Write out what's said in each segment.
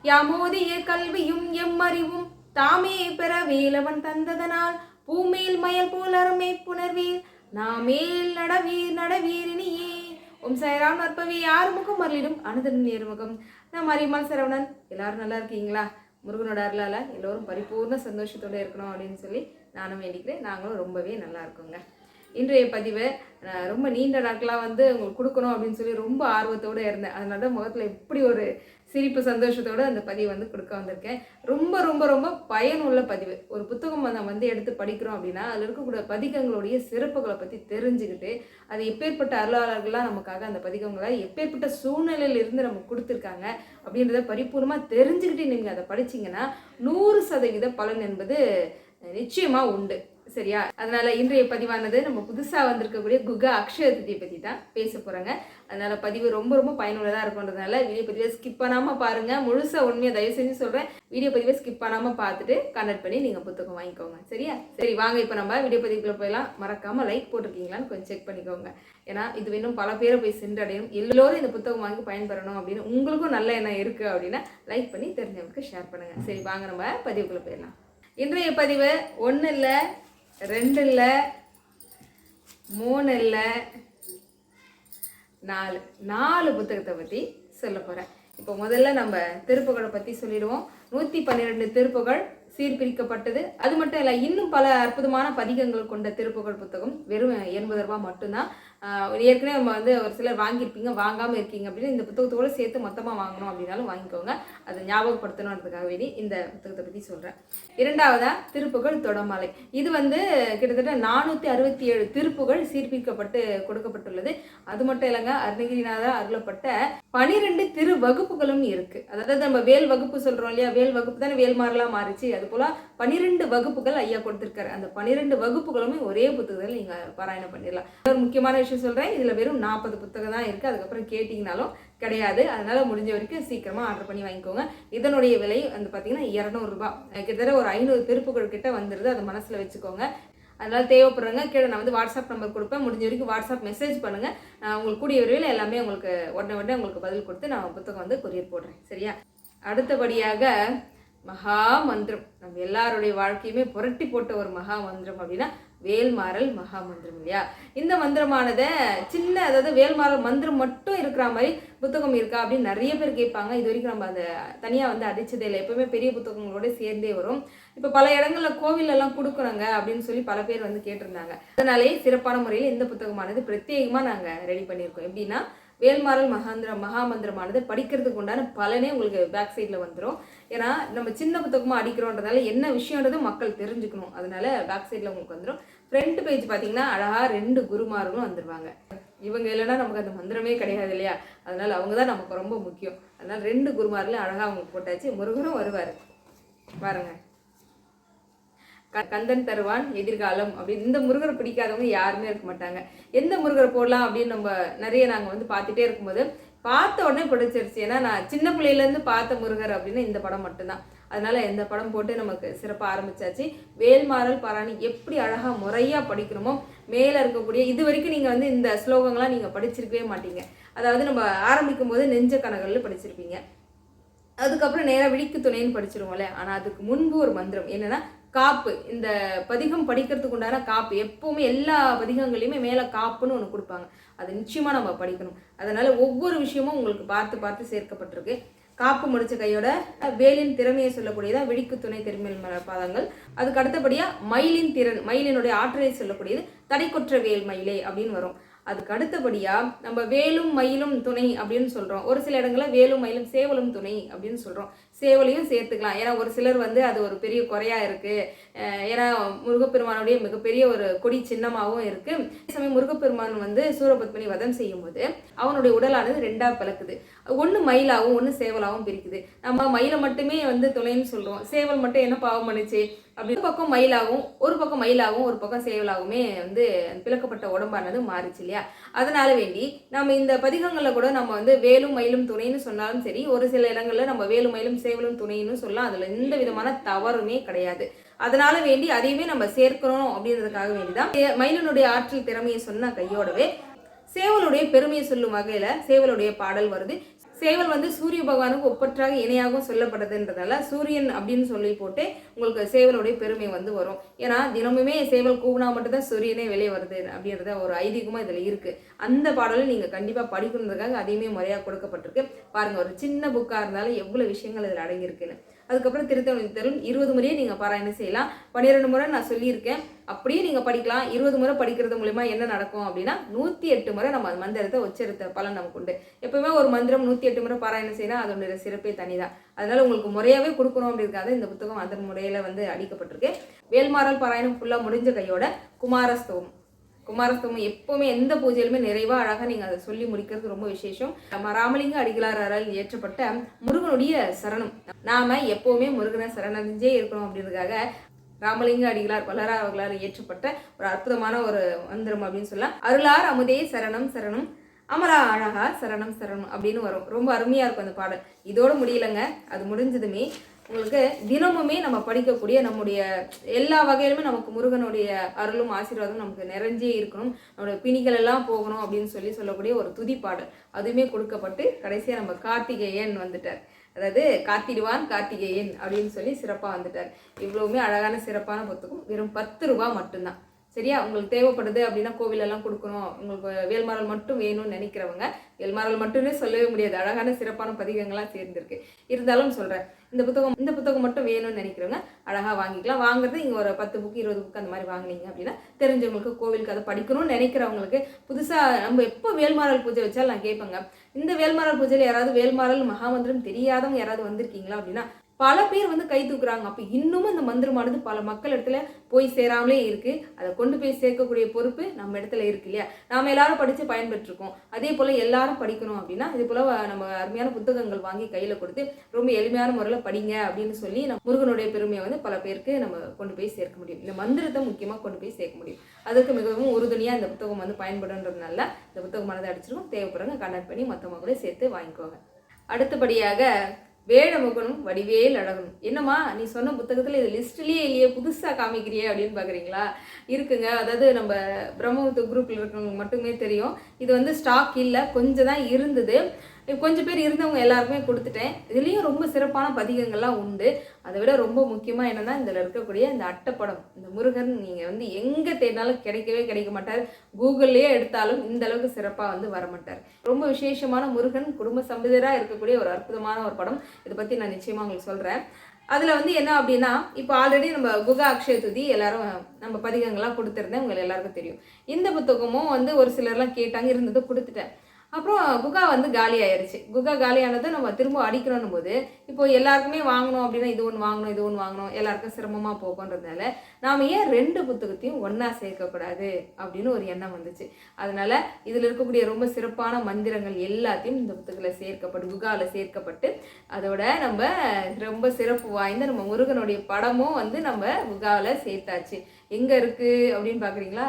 யாமோதிய கல்வியும் எம்மறிவும் தாமே பெற வேலவன் தந்ததனால் பூமேல் மயல் போல் அறமே புணர்வீர் நாமேல் நடவீர் நடவீரினியே. ஓம் சாய்ராம். நற்பவி ஆறுமுகம் மரலிடும் அனுதனும் நேர்முகம். நான் மரியம்மாள் சரவணன். எல்லாரும் நல்லா இருக்கீங்களா? முருகனோட அருளால எல்லோரும் பரிபூர்ண சந்தோஷத்தோட இருக்கணும் அப்படின்னு சொல்லி நானும் வேண்டிக்கிறேன். நாங்களும் ரொம்பவே நல்லா இருக்கோங்க. இன்றைய பதிவை ரொம்ப நீண்ட நாட்களாக உங்களுக்கு கொடுக்கணும் அப்படின்னு சொல்லி ரொம்ப ஆர்வத்தோடு இருந்தேன். அதனால தான் முகத்தில் எப்படி ஒரு சிரிப்பு சந்தோஷத்தோடு அந்த பதிவை கொடுக்க வந்திருக்கேன். ரொம்ப ரொம்ப ரொம்ப பயனுள்ள பதிவு. ஒரு புத்தகம் நம்ம எடுத்து படிக்கிறோம் அப்படின்னா அதில் இருக்கக்கூடிய பதிகங்களுடைய சிறப்புகளை பற்றி தெரிஞ்சுக்கிட்டு அது எப்பேற்பட்ட அருளாளர்களாக நமக்காக அந்த பதிகங்களை எப்பேற்பட்ட சூழ்நிலையில் இருந்து நமக்கு கொடுத்துருக்காங்க அப்படின்றத பரிபூர்ணமாக தெரிஞ்சுக்கிட்டு நீங்கள் அதை படிச்சிங்கன்னா 100% பலன் என்பது நிச்சயமாக உண்டு. சரியா? அதனால இன்றைய பதிவானது நம்ம புதுசாக வந்திருக்கக்கூடிய குகா அக்ஷய திதியை பற்றி தான் பேச போகிறாங்க. அதனால பதிவு ரொம்ப ரொம்ப பயனுள்ளதாக இருக்குன்றதுனால வீடியோ பதிவை ஸ்கிப் பண்ணாமல் பாருங்கள். முழுசாக உண்மையாக தயவு செஞ்சு சொல்கிறேன், வீடியோ பதிவை ஸ்கிப் பண்ணாமல் பார்த்துட்டு கனெக்ட் பண்ணி நீங்கள் புத்தகம் வாங்கிக்கோங்க. சரியா? சரி, வாங்க இப்போ நம்ம வீடியோ பதிவுக்குள்ள போயலாம். மறக்காமல் லைக் போட்டிருக்கீங்களான்னு கொஞ்சம் செக் பண்ணிக்கோங்க. ஏன்னா இது இன்னும் பல பேரை போய் சென்றடையும். எல்லோரும் இந்த புத்தகம் வாங்கி பயன்பெறணும் அப்படின்னு உங்களுக்கும் நல்ல எண்ணம் இருக்குது அப்படின்னா லைக் பண்ணி தெரிஞ்சவங்களுக்கு ஷேர் பண்ணுங்கள். சரி, வாங்க நம்ம பதிவுக்குள்ளே போயிடலாம். இன்றைய பதிவு 1 இல்லை 2 இல்லை 3 இல்லை 4 புத்தகத்தை பற்றி சொல்ல போகிறேன். இப்போ முதல்ல நம்ம திருப்புகழை பற்றி சொல்லிடுவோம். 112 திருப்புகழ் சீர்பிரிக்கப்பட்டது. அது மட்டும் இல்லை, இன்னும் பல அற்புதமான பதிகங்கள் கொண்ட திருப்புகழ் புத்தகம் வெறும் 80 ரூபா மட்டும்தான். ஏற்கனவே நம்ம ஒரு சிலர் வாங்கியிருப்பீங்க, வாங்காமல் இருக்கீங்க அப்படின்னு இந்த புத்தகத்தோடு சேர்த்து மொத்தமாக வாங்கணும் அப்படின்னாலும் வாங்கிக்கோங்க. அதை ஞாபகப்படுத்தணுன்றதுக்காக வேண்டி இந்த புத்தகத்தை பற்றி சொல்கிறேன். 2வதா திருப்புகழ் தொடமாலை. இது கிட்டத்தட்ட 467 திருப்புகழ் சீர்பிரிக்கப்பட்டு கொடுக்கப்பட்டுள்ளது. அது மட்டும் இல்லைங்க, அருணகிரிநாதர் அருளப்பட்ட 12 திரு வகுப்புகளும் இருக்குது. அதாவது நம்ம வேல் வகுப்பு சொல்கிறோம் இல்லையா, வேல் வகுப்பு தானே வேல்மாரெலாம் மாறிச்சு. அது போல் 12 வகுப்புகள் ஐயா கொடுத்துருக்காரு. அந்த 12 வகுப்புகளுமே ஒரே புத்தகத்தில் நீங்கள் பாராயணம் பண்ணிடலாம். ஒரு முக்கியமான விஷயம் சொல்கிறேன், இதில் வெறும் 40 புத்தகம் தான் இருக்குது. அதுக்கப்புறம் கேட்டிங்கனாலும் கிடையாது. அதனால் முடிஞ்ச வரைக்கும் சீக்கிரமாக ஆர்டர் பண்ணி வாங்கிக்கோங்க. இதனுடைய விலை பார்த்தீங்கன்னா 200 ரூபாய். கிட்டத்தட்ட ஒரு 500 திருப்புகள் கிட்ட வந்துடுது. அதை மனசில் வச்சுக்கோங்க. அதனால் தேவைப்படுறவங்க கீழே நான் வாட்ஸ்அப் நம்பர் கொடுப்பேன். முடிஞ்ச வரைக்கும் வாட்ஸ்அப் மெசேஜ் பண்ணுங்கள். உங்களுக்கு கூடிய விரைவில் எல்லாமே உங்களுக்கு உடனே உங்களுக்கு பதில் கொடுத்து நான் புத்தகம் கொரியர் போடுறேன். சரியா? அடுத்தபடியாக மகா மந்திரம். நம்ம எல்லாருடைய வாழ்க்கையுமே புரட்டி போட்ட ஒரு மகா மந்திரம் அப்படின்னா வேல்மாறல் மகா மந்திரம் இல்லையா? இந்த மந்திரமானதை அதாவது வேல்மாறல் மந்திரம் மட்டும் இருக்கிற மாதிரி புத்தகம் இருக்கா அப்படின்னு நிறைய பேர் கேட்பாங்க. இது வரைக்கும் நம்ம அதை தனியாக அடிச்சதே இல்லை. எப்பவுமே பெரிய புத்தகங்களோட சேர்ந்தே வரும். இப்போ பல இடங்களில் கோவிலெல்லாம் கொடுக்குறாங்க அப்படின்னு சொல்லி பல பேர் கேட்டிருந்தாங்க. அதனாலே சிறப்பான முறையில் இந்த புத்தகமானது பிரத்யேகமாக நாங்கள் ரெடி பண்ணியிருக்கோம். எப்படின்னா வேல்மாறல் மகாமந்திரமானது படிக்கிறதுக்கு உண்டான பலனே உங்களுக்கு பேக் சைடில் வந்துடும். ஏன்னா நம்ம சின்ன புத்தகமாக அடிக்கிறோன்றதால என்ன விஷயன்றது மக்கள் தெரிஞ்சுக்கணும். அதனால பேக் சைடில் உங்களுக்கு வந்துடும். ஃப்ரண்ட் பேஜ் பார்த்தீங்கன்னா அழகாக 2 குருமார்களும் வந்துடுவாங்க. இவங்க இல்லைன்னா நமக்கு அந்த மந்திரமே கிடையாது இல்லையா? அதனால் அவங்க தான் நமக்கு ரொம்ப முக்கியம். அதனால் 2 குருமார்களும் அழகாக அவங்களுக்கு போட்டாச்சு. முருகனும் வருவார் பாருங்க. கந்தன் தருவான் எதிர்காலம் அப்படின்னு. இந்த முருகரை பிடிக்காதவங்க யாருமே இருக்க மாட்டாங்க. எந்த முருகரை போடலாம் அப்படின்னு நம்ம நிறைய நாங்கள் பார்த்துட்டே இருக்கும்போது பார்த்த உடனே பிடிச்சிருச்சு. ஏன்னா நான் சின்ன பிள்ளையிலேருந்து பார்த்த முருகர் அப்படின்னு இந்த படம் மட்டும்தான். அதனால இந்த படம் போட்டு நமக்கு சிறப்பாக ஆரம்பிச்சாச்சு. வேல்மாறல் பாராணி எப்படி அழகாக முறையாக படிக்கணுமோ மேலே இருக்கக்கூடிய இது வரைக்கும் நீங்கள் இந்த ஸ்லோகங்கள்லாம் நீங்கள் படிச்சிருக்கவே மாட்டீங்க. அதாவது நம்ம ஆரம்பிக்கும் போது நெஞ்ச கனகல்ல படிச்சிருப்பீங்க. அதுக்கப்புறம் நேராக விழிக்கு துணைன்னு படிச்சிருவோம்ல. ஆனால் அதுக்கு முன்பு ஒரு மந்திரம் என்னன்னா காப்பு. இந்த பதிகம் படிக்கிறதுக்கு உண்டான காப்பு எப்பவுமே எல்லா பதிகங்களையுமே மேலே காப்புன்னு ஒன்று கொடுப்பாங்க. அது நிச்சயமாக நம்ம படிக்கணும். அதனால ஒவ்வொரு விஷயமும் உங்களுக்கு பார்த்து பார்த்து சேர்க்கப்பட்டிருக்கு. காப்பு முடிச்ச கையோட வேலின் திறமையை சொல்லக்கூடியதான் விழிக்கு துணை திருமேல் பாதங்கள். அதுக்கு அடுத்தபடியாக மயிலின் திறன், மயிலினுடைய ஆற்றலை சொல்லக்கூடியது தடைக்கொற்ற வேல் மயிலே அப்படின்னு வரும். அதுக்கு அடுத்தபடியாக நம்ம வேலும் மயிலும் துணை அப்படின்னு சொல்கிறோம். ஒரு சில இடங்களில் வேலும் மயிலும் சேவலும் துணை அப்படின்னு சொல்கிறோம். சேவலையும் சேர்த்துக்கலாம். ஏன்னா ஒரு சிலர் அது ஒரு பெரிய குறையாக இருக்குது. ஏன்னா முருகப்பெருமானுடைய மிகப்பெரிய ஒரு கொடி சின்னமாகவும் இருக்குது. அதே சமயம் முருகப்பெருமான் சூரபத்மனி வதம் செய்யும் போது அவனுடைய உடலானது 2ஆக பிளக்குது. ஒன்று மயிலாகவும் ஒன்று சேவலாகவும் பிரிக்குது. நம்ம மயிலை மட்டுமே துணைன்னு சொல்கிறோம். சேவல் மட்டும் என்ன பாவம் பண்ணுச்சு அப்படி ஒரு பக்கம் மயிலாகவும் ஒரு பக்கம் சேவலாகவுமே பிளக்கப்பட்ட உடம்பானது மாறிச்சு இல்லையா? அதனால வேண்டி நம்ம இந்த பதிகங்களில் கூட நம்ம வேலும் மயிலும் துணைன்னு சொன்னாலும் சரி, ஒரு சில இடங்களில் நம்ம வேலும் மயிலும் சேவலும் துணைன்னு சொல்லலாம். அதில் எந்த விதமான தவறுமே கிடையாது. அதனால வேண்டி அதையுமே நம்ம சேர்க்கணும் அப்படின்றதுக்காக வேண்டிதான் மயிலினுடைய ஆற்றல் திறமையை சொன்ன கையோடவே சேவலுடைய பெருமையை சொல்லும் வகையில் சேவலுடைய பாடல் வருது. சேவல் வந்து சூரிய பகவானுக்கு ஒப்பற்றாக இணையாகவும் சொல்லப்படுதுன்றதால சூரியன் அப்படின்னு சொல்லி போட்டு உங்களுக்கு சேவலுடைய பெருமை வந்து வரும். ஏன்னா தினமுமே சேவல் கூவினா மட்டும்தான் சூரியனே வெளியே வருது அப்படின்றத ஒரு ஐதீகமாக இதில் இருக்குது. அந்த பாடலை நீங்கள் கண்டிப்பாக படிக்கணுன்றதுக்காக அதையுமே முறையாக கொடுக்கப்பட்டிருக்கு. பாருங்கள், ஒரு சின்ன புக்காக இருந்தாலும் எவ்வளோ விஷயங்கள் இதில் அடங்கியிருக்குன்னு. அதுக்கப்புறம் திருத்தணி தரும் 20 முறையே நீங்கள் பாராயணம் செய்யலாம். 12 முறை நான் சொல்லியிருக்கேன், அப்படியே நீங்கள் படிக்கலாம். 20 முறை படிக்கிறது மூலிமா என்ன நடக்கும் அப்படின்னா 108 முறை நம்ம அந்த மந்திரத்தை உச்சரித்த பலன் நமக்கு உண்டு. எப்பவுமே ஒரு மந்திரம் 108 முறை பாராயணம் செய்யலாம், அதோட சிறப்பே தனிதான். அதனால உங்களுக்கு முறையாகவே கொடுக்கணும் அப்படிங்கிறத இந்த புத்தகம் அந்த முறையில் வந்து அடிக்கப்பட்டிருக்கு. வேல்மாறல் பாராயணம் ஃபுல்லாக முடிஞ்ச கையோட குமாரஸ்தவம் எப்பவுமே எந்த பூஜையிலுமே நிறைவா அழகா நீங்க அதை சொல்லி முடிக்கிறது ரொம்ப விசேஷம். ராமலிங்க அடிகளாரால் இயற்றப்பட்ட முருகனுடைய சரணம். நாம எப்பவுமே முருகனை சரணடைஞ்சே இருக்கணும் அப்படின்றதுக்காக ராமலிங்க அடிகளார் அவர்களால் இயற்றப்பட்ட ஒரு அற்புதமான ஒரு மந்திரம் அப்படின்னு சொல்லலாம். அருளார் அமுதே சரணம் சரணம், அமரா அழகா சரணம் சரணம் அப்படின்னு வரும். ரொம்ப அருமையா இருக்கும் அந்த பாடல். இதோட முடியலைங்க, அது முடிஞ்சதுமே உங்களுக்கு தினமுமே நம்ம படிக்கக்கூடிய நம்முடைய எல்லா வகையிலுமே நமக்கு முருகனுடைய அருளும் ஆசீர்வாதம் நமக்கு நிறைஞ்சே இருக்கணும், நம்மளுடைய பிணிகள் எல்லாம் போகணும் அப்படின்னு சொல்லக்கூடிய ஒரு துதி பாடல் அதுவுமே கொடுக்கப்பட்டு கடைசியாக நம்ம கார்த்திகேயன் வந்துட்டார். அதாவது காத்திடுவான் கார்த்திகேயன் அப்படின்னு சொல்லி சிறப்பாக வந்துட்டார். இவ்வளவுமே அழகான சிறப்பான புத்தகம். வெறும் 10 ரூபாய் மட்டும்தான். சரியா? உங்களுக்கு தேவைப்படுது அப்படின்னா கோவிலெல்லாம் கொடுக்கணும், உங்களுக்கு வேல்மாறல் மட்டும் வேணும்னு நினைக்கிறவங்க, வேல்மாறல் மட்டுமே சொல்லவே முடியாது, அழகான சிறப்பான பதிகங்கள்லாம் சேர்ந்துருக்கு. இருந்தாலும் சொல்கிறேன், இந்த புத்தகம் மட்டும் வேணும்னு நினைக்கிறவங்க அழகாக வாங்கிக்கலாம். வாங்குறது இங்கே ஒரு 10 புக்கு 20 புக்கு அந்த மாதிரி வாங்கினீங்க அப்படின்னா தெரிஞ்சவங்களுக்கு, கோவிலுக்கு அதை படிக்கணும்னு நினைக்கிறவங்களுக்கு, புதுசாக நம்ம எப்போ வேல்மாறல் பூஜை வச்சாலும் நான் கேட்பேங்க, இந்த வேல்மாறல் பூஜையில் யாராவது வேல்மாறல் மகாமந்திரம் தெரியாதவங்க யாராவது வந்திருக்கீங்களா அப்படின்னா பல பேர் வந்து கை தூக்குறாங்க. அப்போ இன்னமும் இந்த மந்திரமானது பல மக்கள் இடத்துல போய் சேராமலே இருக்கு. அதை கொண்டு போய் சேர்க்கக்கூடிய பொறுப்பு நம்ம இடத்துல இருக்கு இல்லையா? நாம எல்லாரும் படித்து பயன்பெற்றிருக்கோம். அதே போல எல்லாரும் படிக்கணும் அப்படின்னா இது போல நம்ம அருமையான புத்தகங்கள் வாங்கி கையில கொடுத்து ரொம்ப எளிமையான முறையில் படிங்க அப்படின்னு சொல்லி நம்ம முருகனுடைய பெருமையை வந்து பல பேருக்கு நம்ம கொண்டு போய் சேர்க்க முடியும். இந்த மந்திரத்தை முக்கியமாக கொண்டு போய் சேர்க்க முடியும். அதுக்கு மிகவும் உறுதுணையாக இந்த புத்தகம் வந்து பயன்படுன்றதுனால இந்த புத்தகமானது அடிச்சிருக்கோம். தேவைப்படுறவங்க கண்டக்ட் பண்ணி மொத்தமாக கூட சேர்த்து வாங்கிக்கோங்க. அடுத்தபடியாக வேடமுகனும் வடிவேல் அழகனும். என்னம்மா நீ சொன்ன புத்தகத்தில் இது லிஸ்ட்லேயே இல்லையே, புதுசாக காமிக்கிறியே அப்படின்னு பார்க்குறீங்களா? இருக்குங்க. அதாவது நம்ம பிரம்மபுத்த குரூப்பில் இருக்கிறவங்க மட்டுமே தெரியும். இது வந்து ஸ்டாக் இல்லை, கொஞ்சம் தான் இருந்தது. கொஞ்சம் பேர் இருந்தவங்க எல்லாருக்குமே கொடுத்துட்டேன். இதுலேயும் ரொம்ப சிறப்பான பதிகங்கள்லாம் உண்டு. அதை விட ரொம்ப முக்கியமாக என்னென்னா இதில் இருக்கக்கூடிய இந்த அட்டைப்படம், இந்த முருகன் நீங்கள் வந்து எங்கே தேடினாலும் கிடைக்க மாட்டார். கூகுள்லேயே எடுத்தாலும் இந்த அளவுக்கு சிறப்பாக வந்து வரமாட்டார். ரொம்ப விசேஷமான முருகன் குடும்ப சம்பந்தராக இருக்கக்கூடிய ஒரு அற்புதமான ஒரு படம். இதை பற்றி நான் நிச்சயமாக உங்களுக்கு சொல்கிறேன். அதில் வந்து என்ன அப்படின்னா, இப்போ ஆல்ரெடி நம்ம குகா அக்ஷய துதி எல்லாரும் நம்ம பதிகங்கள்லாம் கொடுத்துருந்தேன், உங்களுக்கு எல்லாருக்கும் தெரியும். இந்த புத்தகமும் வந்து ஒரு சிலர்லாம் கேட்டாங்க, இருந்ததை கொடுத்துட்டேன். அப்புறம் குகா வந்து காலி ஆயிடுச்சு. குகா காலியானதை நம்ம திரும்ப அடிக்கணும் போது இப்போ எல்லாருக்குமே வாங்கணும் அப்படின்னா இது ஒன்று வாங்கணும் எல்லாருக்கும் சிரமமாக போகுன்றதுனால நாம் ஏன் 2 புத்தகத்தையும் ஒன்றா சேர்க்கக்கூடாது அப்படின்னு ஒரு எண்ணம் வந்துச்சு. அதனால இதில் இருக்கக்கூடிய ரொம்ப சிறப்பான மந்திரங்கள் எல்லாத்தையும் இந்த புத்தகத்தில் குகாவில் சேர்க்கப்பட்டு அதோட நம்ம ரொம்ப சிறப்பு வாய்ந்த நம்ம முருகனுடைய படமும் வந்து நம்ம குகாவில் சேர்த்தாச்சு. எங்கே இருக்குது அப்படின்னு பார்க்குறீங்களா?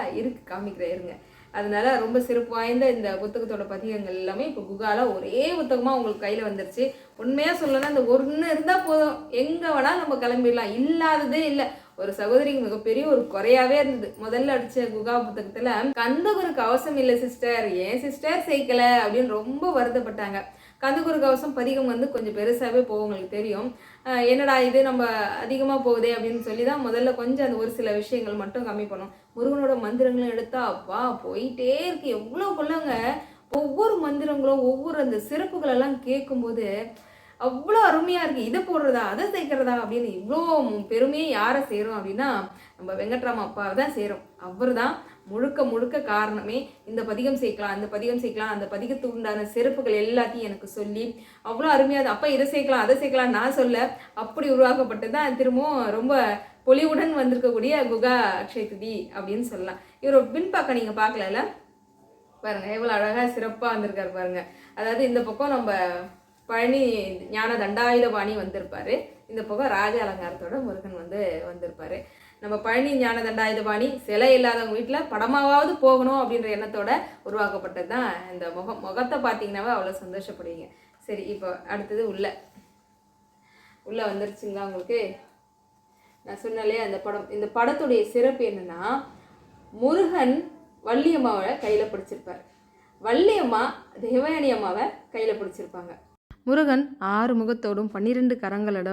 காமிக்கிறேன் இருங்க. அதனால ரொம்ப சிறப்பு வாய்ந்த இந்த புத்தகத்தோட பதிகங்கள் எல்லாமே இப்போ குகால ஒரே புத்தகமாக உங்களுக்கு கையில் வந்துருச்சு. உண்மையாக சொல்லணும்னா இந்த ஒன்று இருந்தால் போதும், எங்கே வேணாலும் நம்ம கிளம்பிடலாம். இல்லாததே இல்லை. ஒரு சகோதரிக்கு மிகப்பெரிய ஒரு குறையாவே இருந்தது. முதல்ல அடிச்ச குகா புத்தகத்துல கந்தகுரு கவசம் இல்லை சிஸ்டர், ஏன் சிஸ்டர் சேர்க்கல அப்படின்னு ரொம்ப வருத்தப்பட்டாங்க. கந்தகுரு கவசம் பதிகம் வந்து கொஞ்சம் பெருசாகவே போகும், உங்களுக்கு தெரியும். என்னடா இது நம்ம அதிகமாக போகுதே அப்படின்னு சொல்லி தான் முதல்ல கொஞ்சம் அந்த ஒரு சில விஷயங்கள் மட்டும் கம்மி பண்ணோம். முருகனோட மந்திரங்களும் எடுத்தா அப்பா போயிட்டே இருக்கு. எவ்வளோ கொள்ளங்க ஒவ்வொரு மந்திரங்களும் ஒவ்வொரு அந்த சிறப்புகளெல்லாம் கேட்கும்போது அவ்வளோ அருமையாக இருக்குது. இதை போடுறதா அதை சேர்க்கிறதா அப்படின்னு இவ்வளோ பெருமையை யாரை சேரும் அப்படின்னா நம்ம வெங்கட்ராம அப்பாவை தான் சேரும். அவர் தான் முழுக்க காரணமே. இந்த பதிகம் சேர்க்கலாம், அந்த பதிகம் சேர்க்கலாம், அந்த பதிகத்துக்கு உண்டான சிறப்புகள் எல்லாத்தையும் எனக்கு சொல்லி அவ்வளோ அருமையாக அப்போ இதை சேர்க்கலாம் அதை சேர்க்கலாம் நான் சொல்ல அப்படி உருவாக்கப்பட்டது தான் திரும்பவும் ரொம்ப பொலிவுடன் வந்திருக்கக்கூடிய குகா அக்ஷய துதி அப்படின்னு சொல்லலாம். இவரோட பின்பக்கம் நீங்கள் பார்க்கல பாருங்க, எவ்வளோ அழகாக சிறப்பாக வந்திருக்காரு பாருங்க. அதாவது இந்த பக்கம் நம்ம பழனி ஞான தண்டாயுதபாணி வந்திருப்பாரு, இந்த பக்கம் ராஜ அலங்காரத்தோட முருகன் வந்திருப்பாரு. நம்ம பழனி ஞான தண்டாயுதபாணி சிலை இல்லாதவங்க வீட்டில் படமாவது போகணும் அப்படின்ற எண்ணத்தோட உருவாக்கப்பட்டது தான் இந்த முகத்தை பார்த்தீங்கன்னாவே அவ்வளோ சந்தோஷப்படுவீங்க. சரி, இப்போ அடுத்தது உள்ள வந்துருச்சுங்களா உங்களுக்கு? நான் சொன்னாலே அந்த படம், இந்த படத்துடைய சிறப்பு என்னன்னா முருகன் வள்ளியம்மாவை கையில் பிடிச்சிருப்பார், வள்ளியம்மா தேவயானி அம்மாவை கையில் பிடிச்சிருப்பாங்க. முருகன் 6 முகத்தோடும் 12 கரங்களோட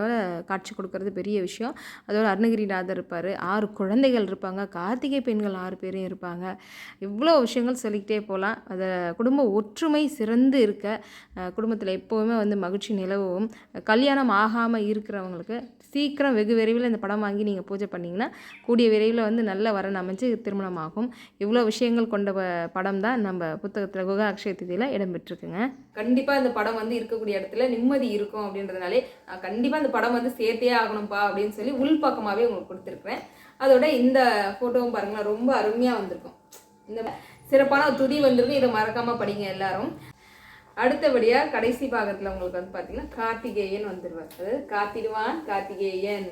காட்சி கொடுக்கறது பெரிய விஷயம். அதோட அருணகிரிநாதர் இருப்பார், 6 குழந்தைகள் இருப்பாங்க, கார்த்திகை பெண்கள் 6 பேரும் இருப்பாங்க. இவ்வளோ விஷயங்கள் சொல்லிக்கிட்டே போகலாம். அதை குடும்ப ஒற்றுமை சிறந்து இருக்க, குடும்பத்தில் எப்போவுமே வந்து மகிழ்ச்சி நிலவும், கல்யாணம் ஆகாமல் இருக்கிறவங்களுக்கு சீக்கிரம் வெகு விரைவில் இந்த படம் வாங்கி நீங்கள் பூஜை பண்ணிங்கன்னா கூடிய விரைவில் வந்து நல்ல வரன் அமைஞ்சு திருமணம் ஆகும். இவ்வளோ விஷயங்கள் கொண்ட படம் தான் நம்ம புத்தகத்தில் குகா அக்ஷய திதியில் இடம்பெற்றிருக்குங்க. கண்டிப்பாக இந்த படம் வந்து இருக்கக்கூடிய இடத்துல நிம்மதி இருக்கும் அப்படின்றதுனாலே நான் கண்டிப்பாக இந்த படம் வந்து சேர்த்தே ஆகணும்ப்பா அப்படின்னு சொல்லி உள்பக்கமாகவே உங்களுக்கு கொடுத்துருக்குறேன். அதோட இந்த ஃபோட்டோவும் பாருங்களேன், ரொம்ப அருமையாக வந்திருக்கும். இந்த சிறப்பான துதி வந்திருக்கும். இதை மறக்காமல் படிங்க எல்லாரும். அடுத்தபடியாக கடைசி பாகத்தில் உங்களுக்கு வந்து பார்த்தீங்கன்னா கார்த்திகேயன் வந்துடுவார். அதாவது காத்திடுவான் கார்த்திகேயன்,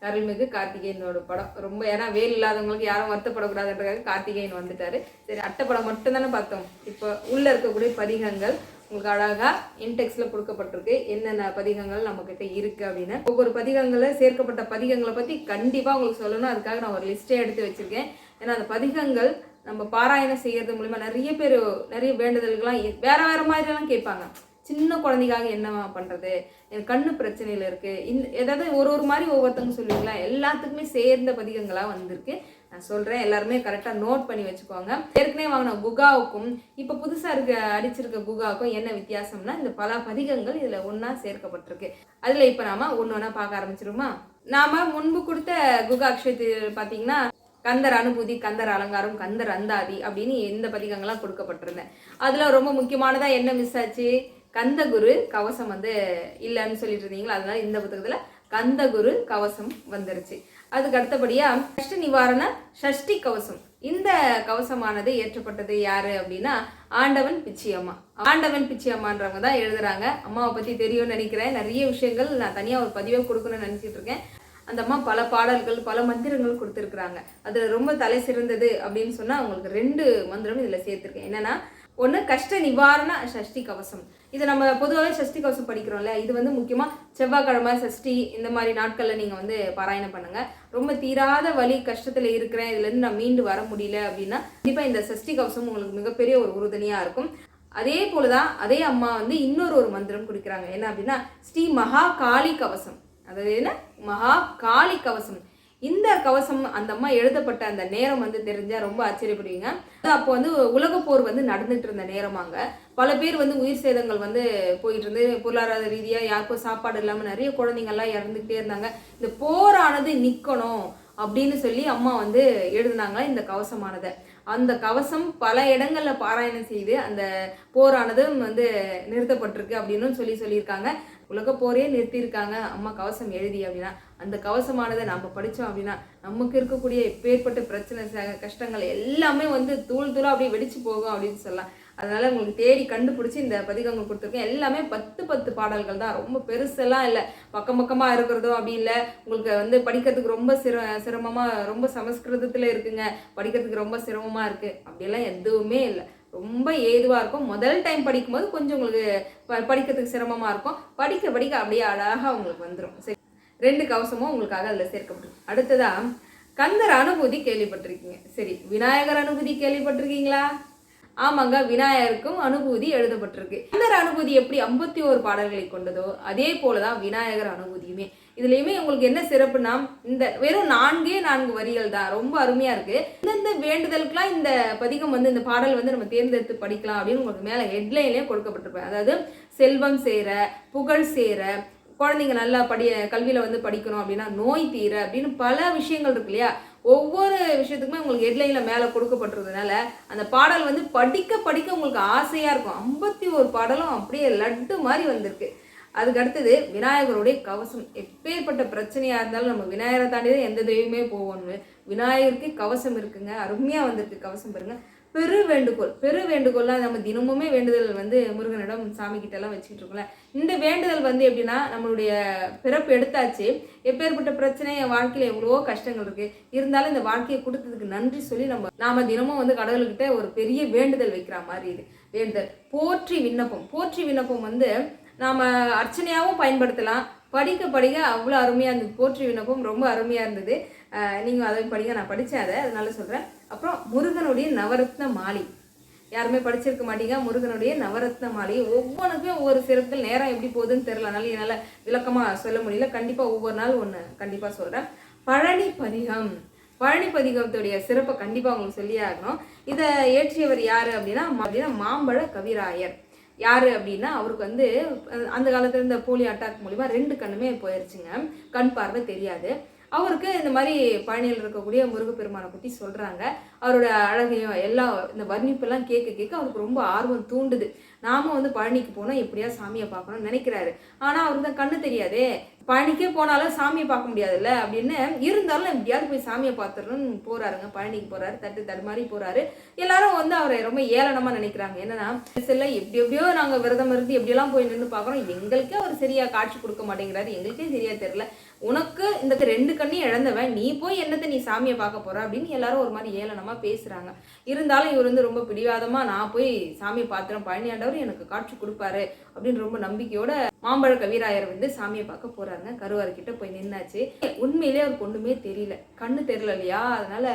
அருள்மிகு கார்த்திகேயனோட படம். ரொம்ப ஏன்னா வேல் இல்லாதவங்களுக்கு யாரும் வருத்தப்படக்கூடாதுன்றதுக்காக கார்த்திகேயன் வந்துட்டார். சரி, அட்டைப்படம் மட்டும் தானே பார்த்தோம். இப்போ உள்ளே இருக்கக்கூடிய பதிகங்கள் உங்களுக்கு அழகாக இன்டெக்ஸில் கொடுக்கப்பட்டிருக்கு. என்னென்ன பதிகங்கள் நம்மக்கிட்ட இருக்குது அப்படின்னு ஒவ்வொரு பதிகங்களில் சேர்க்கப்பட்ட பதிகங்களை பற்றி கண்டிப்பாக உங்களுக்கு சொல்லணும். அதுக்காக நான் ஒரு லிஸ்ட்டே எடுத்து வச்சுருக்கேன். ஏன்னா அந்த பதிகங்கள் நம்ம பாராயணம் செய்கிறது மூலிமா நிறைய பேர் நிறைய வேண்டுதல்கள்லாம் வேறு மாதிரியெல்லாம் கேட்பாங்க. சின்ன குழந்தைக்காக என்ன பண்ணுறது, எனக்கு கண்ணு பிரச்சனையில் இருக்குது, ஏதாவது ஒரு மாதிரி ஒவ்வொருத்தவங்க சொல்லுவீங்களா, எல்லாத்துக்குமே சேர்ந்த பதிகங்களாக வந்திருக்கு. நான் சொல்கிறேன், எல்லாருமே கரெக்டாக நோட் பண்ணி வச்சுக்கோங்க. ஏற்கனவே வாங்கின குகாவுக்கும் இப்போ புதுசாக அடிச்சிருக்க குகாவுக்கும் என்ன வித்தியாசம்னா, இந்த பல பதிகங்கள் இதில் ஒன்றா சேர்க்கப்பட்டிருக்கு. அதில் இப்போ நாம் ஒன்று ஒன்றா பார்க்க ஆரம்பிச்சிருமா. நாம் முன்பு கொடுத்த குகா அக்ஷயத்தில் பார்த்தீங்கன்னா கந்தர் அனுபூதி, கந்தர் அலங்காரம், கந்தர் அந்தாதி அப்படின்னு எந்த பதிகங்கள்லாம் கொடுக்கப்பட்டிருந்தேன். அதில் ரொம்ப முக்கியமானதாக என்ன மிஸ் ஆச்சு, கந்தகுரு கவசம் வந்து இல்லைன்னு சொல்லிட்டு இருந்தீங்களா. அதனால இந்த புத்தகத்தில் கந்தகுரு கவசம் வந்துருச்சு. அதுக்கு அடுத்தபடியாக சஷ்டி நிவாரண சஷ்டி கவசம். இந்த கவசமானது ஏற்றப்பட்டது யாரு அப்படின்னா ஆண்டவன் பிச்சியம்மா. ஆண்டவன் பிச்சியம்மான்றவங்க தான் எழுதுறாங்க. அம்மாவை பற்றி தெரியும்னு நினைக்கிறேன். நிறைய விஷயங்கள் நான் தனியாக ஒரு பதிவை கொடுக்கணும்னு நினச்சிட்டு இருக்கேன். அந்த அம்மா பல பாடல்கள் பல மந்திரங்கள் கொடுத்துருக்குறாங்க. அதில் ரொம்ப தலை சிறந்தது அப்படின்னு சொன்னால் அவங்களுக்கு 2 மந்திரம் இதில் சேர்த்துருக்கேன். என்னென்னா, ஒன்று கஷ்ட நிவாரண சஷ்டி கவசம். இது நம்ம பொதுவாகவே சஷ்டி கவசம் படிக்கிறோம்ல, இது வந்து முக்கியமாக செவ்வாய்க்கிழமை சஷ்டி இந்த மாதிரி நாட்களில் நீங்கள் வந்து பாராயணம் பண்ணுங்கள். ரொம்ப தீராத வலி கஷ்டத்தில் இருக்கிறேன், இதுலேருந்து நான் மீண்டு வர முடியல அப்படின்னா கண்டிப்பாக இந்த சஷ்டி கவசம் உங்களுக்கு மிகப்பெரிய ஒரு உறுதுணையாக இருக்கும். அதே போலதான் அதே அம்மா வந்து இன்னொரு மந்திரம் கொடுக்குறாங்க. என்ன அப்படின்னா ஸ்ரீ மகா காளி கவசம். அதாவது என்ன, மகா காளி கவசம். இந்த கவசம் அந்த அம்மா எழுதப்பட்ட அந்த நேரம் வந்து தெரிஞ்சால் ரொம்ப ஆச்சரியப்படுவீங்க. அப்போ வந்து உலகப்போர் வந்து நடந்துட்டு இருந்த நேரமாங்க. பல பேர் வந்து உயிர் சேதங்கள் வந்து போயிட்டு இருந்து, பொருளாதார ரீதியாக யாருக்கும் சாப்பாடு இல்லாமல் நிறைய குழந்தைங்கள்லாம் இறந்துக்கிட்டே இருந்தாங்க. இந்த போரானது நிற்கணும் அப்படின்னு சொல்லி அம்மா வந்து எழுதுனாங்க இந்த கவசமானதை. அந்த கவசம் பல இடங்கள்ல பாராயணம் செய்து அந்த போரானதும் வந்து நிறுத்தப்பட்டிருக்கு அப்படின்னு சொல்லியிருக்காங்க. உலக போரே நிறுத்தியிருக்காங்க அம்மா கவசம் எழுதி அப்படின்னா. அந்த கவசமானதை நம்ம படித்தோம் அப்படின்னா நமக்கு இருக்கக்கூடிய எப்பேற்பட்ட பிரச்சனை கஷ்டங்கள் எல்லாமே வந்து தூள் தூளாக அப்படியே வெடிச்சு போகும் அப்படின்னு சொல்லலாம். அதனால உங்களுக்கு தேடி கண்டுபிடிச்சி இந்த பதிகங்கள் கொடுத்துருக்கேன். எல்லாமே 10 பாடல்கள் தான், ரொம்ப பெருசெல்லாம் இல்லை, பக்கமாக இருக்கிறதோ அப்படி இல்லை. உங்களுக்கு வந்து படிக்கிறதுக்கு ரொம்ப சிரமமாக, ரொம்ப சமஸ்கிருதத்தில் இருக்குங்க, படிக்கிறதுக்கு ரொம்ப சிரமமாக இருக்குது அப்படியெல்லாம் எதுவுமே இல்லை. ரொம்ப ஏதுவாக இருக்கும். முதல் டைம் படிக்கும்போது கொஞ்சம் உங்களுக்கு படிக்கிறதுக்கு சிரமமாக இருக்கும். படிக்க அப்படியே அழகாக உங்களுக்கு வந்துடும். சரி, 2 கவசமும் உங்களுக்காக அதில் சேர்க்கப்பட்டிருக்கு. அடுத்ததா கந்தர் அனுபூதி கேள்விப்பட்டிருக்கீங்க. சரி, விநாயகர் அனுபூதி கேள்விப்பட்டிருக்கீங்களா? ஆமாங்க, விநாயகருக்கும் அனுபூதி எழுதப்பட்டிருக்கு. கந்தர் அனுபூதி எப்படி 51 பாடல்களை கொண்டதோ அதே போலதான் விநாயகர் அனுபூதியுமே. இதுலயுமே உங்களுக்கு என்ன சிறப்புனா, இந்த வெறும் 4 வரிகள் தான், ரொம்ப அருமையா இருக்கு. இந்தந்த வேண்டுதலுக்குலாம் இந்த பதிகம் வந்து, இந்த பாடல் வந்து நம்ம தேர்ந்தெடுத்து படிக்கலாம் அப்படின்னு உங்களுக்கு மேல ஹெட்லைன்லயே கொடுக்கப்பட்டிருப்பேன். அதாவது செல்வம் சேர, புகழ் சேர, குழந்தைங்க நல்லா கல்வியில வந்து படிக்கணும் அப்படின்னா, நோய் தீர அப்படின்னு பல விஷயங்கள் இருக்கு இல்லையா. ஒவ்வொரு விஷயத்துக்குமே உங்களுக்கு ஹெட்லைன்ல மேலே கொடுக்கப்பட்டிருக்கிறதுனால அந்த பாடல் வந்து படிக்க உங்களுக்கு ஆசையா இருக்கும். 51 பாடலும் அப்படியே லட்டு மாதிரி வந்திருக்கு. அதுக்கு அடுத்தது விநாயகருடைய கவசம். எப்பேற்பட்ட பிரச்சனையா இருந்தாலும் நம்ம விநாயகரை தாண்டி தான் எந்த தெய்வமே போவோம்னு விநாயகருக்கு கவசம் இருக்குங்க. அருமையா வந்திருக்கு கவசம். பாருங்க, பெரு வேண்டுகோள்லாம் நம்ம தினமுமே வேண்டுதல் வந்து முருகனிடம் சாமி கிட்ட எல்லாம் வச்சுக்கிட்டு இருக்கோம்ல. இந்த வேண்டுதல் வந்து எப்படின்னா, நம்மளுடைய பிறப்பு எடுத்தாச்சு, எப்பேற்பட்ட பிரச்சனை, என் வாழ்க்கையில எவ்வளவோ கஷ்டங்கள் இருக்கு, இருந்தாலும் இந்த வாழ்க்கையை கொடுத்ததுக்கு நன்றி சொல்லி நாம தினமும் வந்து கடவுள்கிட்ட ஒரு பெரிய வேண்டுதல் வைக்கிற மாதிரி இது வேண்டுதல். போற்றி விண்ணப்பம் வந்து நாம அர்ச்சனையாகவும் பயன்படுத்தலாம். படிக்க அவ்வளோ அருமையாக இருந்தது. போற்றி விண்ணப்பம் ரொம்ப அருமையாக இருந்தது. நீங்கள் அதை படிங்க, நான் படித்தேன், அதனால சொல்கிறேன். அப்புறம் முருகனுடைய நவரத்ன மாலை. யாருமே படிச்சிருக்க மாட்டீங்க. முருகனுடைய நவரத்ன மாலை ஒவ்வொன்றுக்கும் ஒவ்வொரு சிறப்புகள். நேரம் எப்படி போகுதுன்னு தெரியல, அதனால என்னால் விளக்கமாக சொல்ல முடியல. கண்டிப்பாக ஒவ்வொரு நாள் ஒன்று கண்டிப்பாக சொல்கிறேன். பழனி பதிகம். பழனி பதிகத்துடைய சிறப்பை கண்டிப்பாக உங்களுக்கு சொல்லியே ஆகணும். இதை ஏற்றியவர் யார் அப்படின்னா மாம்பழ கவிராயர். யார் அப்படின்னா அவருக்கு வந்து அந்த காலத்தில் இந்த போலியோ அட்டாக் மூலிமா 2 கண்ணுமே போயிடுச்சுங்க, கண் பார்வை தெரியாது. அவருக்கு இந்த மாதிரி பழனியில் இருக்கக்கூடிய முருகப்பெருமானை பற்றி சொல்கிறாங்க. அவரோட அழகையும் எல்லாம் இந்த வர்ணிப்பெல்லாம் கேட்க அவருக்கு ரொம்ப ஆர்வம் தூண்டுது. நாமும் வந்து பழனிக்கு போனால் எப்படியா சாமியை பார்க்கணும்னு நினைக்கிறாரு. ஆனால் அவருக்கு தான் கண்ணு தெரியாதே, பழனிக்கே போனாலும் சாமியை பார்க்க முடியாதுல்ல அப்படின்னு இருந்தாலும் எப்படியாவது போய் சாமியை பார்த்துடணும்னு போகிறாருங்க. பழனிக்கு போகிறாரு, தடுமாறி போகிறாரு. எல்லாரும் வந்து அவரை ரொம்ப ஏளனமாக நினைக்கிறாங்க. என்னன்னா சில எப்படியோ நாங்கள் விரதம் இருந்து எப்படியெல்லாம் போய் நின்று பார்க்குறோம், எங்களுக்கே அவர் சரியாக காட்சி கொடுக்க மாட்டேங்கிறாரு, எங்களுக்கே சரியா தெரியல, உனக்கு இந்த 2 கண்ணையும் இழந்தவன் நீ போய் என்னத்தை நீ சாமியை பார்க்க போற அப்படின்னு எல்லாரும் ஒரு மாதிரி ஏளனமா பேசுறாங்க. இருந்தாலும் இவர் வந்து ரொம்ப பிடிவாதமா நான் போய் சாமியை பார்த்துறேன், பழனி ஆண்டவர் எனக்கு காட்சி கொடுப்பாரு அப்படின்னு ரொம்ப நம்பிக்கையோட மாம்பழ கவிராயர் வந்து சாமியை பார்க்க போறாங்க. கருவார்கிட்ட போய் நின்னாச்சு. உண்மையிலே அவருக்கு ஒண்ணுமே தெரியல, கண்ணு தெரியல இல்லையா, அதனால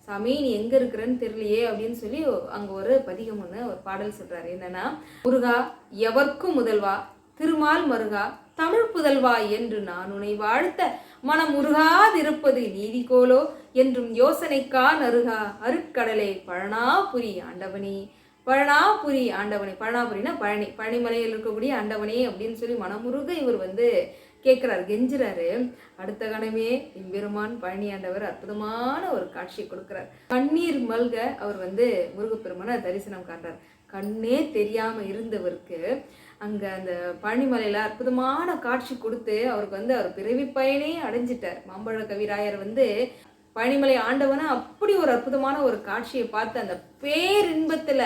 சாமி நீ எங்க இருக்கிறன்னு தெரியலையே அப்படின்னு சொல்லி அங்க ஒரு பதிகம் ஒன்று ஒரு பாடல் சொல்றாரு. என்னன்னா, முருகா எவர்க்கும் முதல்வா திருமால் மருகா தமிழ் புதல்வா என்று நான் உன்னை வாழ்த்த மனம் உருகாதிருப்பது நீதிகோலோ என்றும் யோசனைக்கா நருகா அருட்கடலே பழனாபுரி ஆண்டவனே. பழனாபுரி ஆண்டவனே, பழனாபுரினா பழனி, பழனிமலையில் இருக்கக்கூடிய ஆண்டவனே அப்படின்னு சொல்லி மனமுருக இவர் வந்து கேட்குறாரு, கெஞ்சுறாரு. அடுத்த கணமே எம்பெருமான் பழனி ஆண்டவர் அற்புதமான ஒரு காட்சியை கொடுக்குறார். கண்ணீர் மல்க அவர் வந்து முருகப்பெருமான தரிசனம் காண்றார். கண்ணே தெரியாம இருந்தவருக்கு அங்க அந்த பழனிமலையில அற்புதமான காட்சி கொடுத்து அவருக்கு வந்து அவர் பிறவி பயனே அடைஞ்சிட்டார். மாம்பழ கவிராயர் வந்து பழனிமலை ஆண்டவன அப்படி ஒரு அற்புதமான ஒரு காட்சியை பார்த்து அந்த பேரின்பத்துல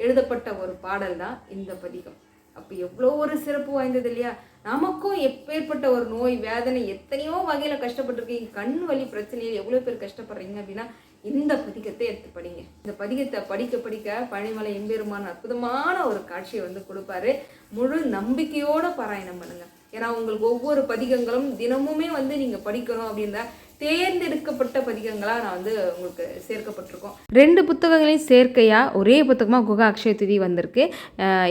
எழுதப்பட்ட ஒரு பாடல் தான் இந்த பதிகம். அப்ப எவ்வளோ ஒரு சிறப்பு வாய்ந்தது இல்லையா. நமக்கும் எப்பேற்பட்ட ஒரு நோய் வேதனை எத்தனையோ வகையில கஷ்டப்பட்டிருக்கீங்க, கண் வலி பிரச்சனையில் எவ்வளவு பேர் கஷ்டப்படுறீங்க அப்படின்னா இந்த பதிகத்தை எடுத்து படிங்க. இந்த பதிகத்தை படிக்க பழனிமலை எம்பெருமான் அற்புதமான ஒரு காட்சியை வந்து கொடுப்பாரு. முழு நம்பிக்கையோட பாராயணம் பண்ணுங்க. ஏன்னா உங்களுக்கு ஒவ்வொரு பதிகங்களும் தினமுமே வந்து நீங்க படிக்கணும் அப்படின்ற தேர்ந்தெடுக்கப்பட்ட பதிகங்களா நான் வந்து உங்களுக்கு சேர்க்கப்பட்டிருக்கோம். 2 புத்தகங்களையும் சேர்க்கையா ஒரே புத்தகமாக குகா அக்ஷய திதி வந்திருக்கு.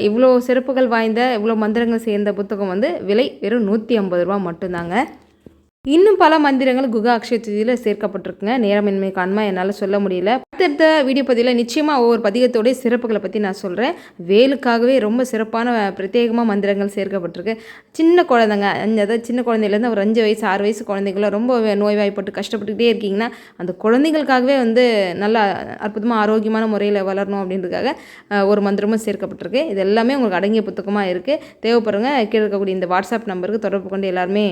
இவ்வளோ சிறப்புகள் வாய்ந்த இவ்வளோ மந்திரங்கள் சேர்ந்த புத்தகம் வந்து விலை வெறும் 150 ரூபா மட்டும்தாங்க. இன்னும் பல மந்திரங்கள் குகா அக்ஷய திதியில் சேர்க்கப்பட்டிருக்குங்க. நேரமின்மை காரணமாக என்னால் சொல்ல முடியல. அடுத்த வீடியோ பதிவில் நிச்சயமாக ஒவ்வொரு பதிகத்தோடைய சிறப்புகளை பற்றி நான் சொல்கிறேன். வேலுக்காகவே ரொம்ப சிறப்பான பிரத்யேகமாக மந்திரங்கள் சேர்க்கப்பட்டிருக்கு. சின்ன குழந்தைங்க, அதாவது சின்ன குழந்தையிலேருந்து ஒரு 5 வயசு 6 வயசு குழந்தைங்கள ரொம்ப நோய்வாய்ப்பட்டு கஷ்டப்பட்டுக்கிட்டே இருக்கீங்கன்னா அந்த குழந்தைங்களுக்காகவே வந்து நல்லா அற்புதமாக ஆரோக்கியமான முறையில் வளரணும் அப்படின்றதுக்காக ஒரு மந்திரமும் சேர்க்கப்பட்டிருக்கு. இது எல்லாமே உங்களுக்கு அடங்கிய புத்தகமாக இருக்குது. தேவைப்படுறவங்க கீழே இருக்கக்கூடிய இந்த வாட்ஸ்அப் நம்பருக்கு தொடர்பு கொண்டு எல்லாருமே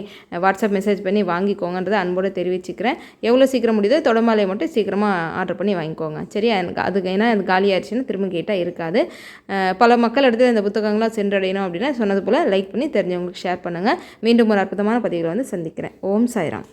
வாட்ஸ்அப் மெசேஜ் பண்ணி வாங்கிக்கோங்கன்றதை அன்போடு தெரிவிச்சுக்கிறேன். எவ்வளோ சீக்கிரம் முடியுதோ தொடமாலையை மட்டும் சீக்கிரமாக ஆர்டர் பண்ணி வாங்கிக்கோங்க, சரியா? எனக்கு அதுக்கு ஏன்னா அது காலி ஆயிடுச்சுன்னு திரும்ப கேட்டால் இருக்காது. பல மக்கள் எடுத்து இந்த புத்தகங்களாக சென்றடையணும் அப்படின்னா சொன்னது போல் லைக் பண்ணி தெரிஞ்சவங்களுக்கு ஷேர் பண்ணுங்கள். மீண்டும் ஒரு அற்புதமான பதிவுகளை வந்து சந்திக்கிறேன். ஓம் சாய்ராம்.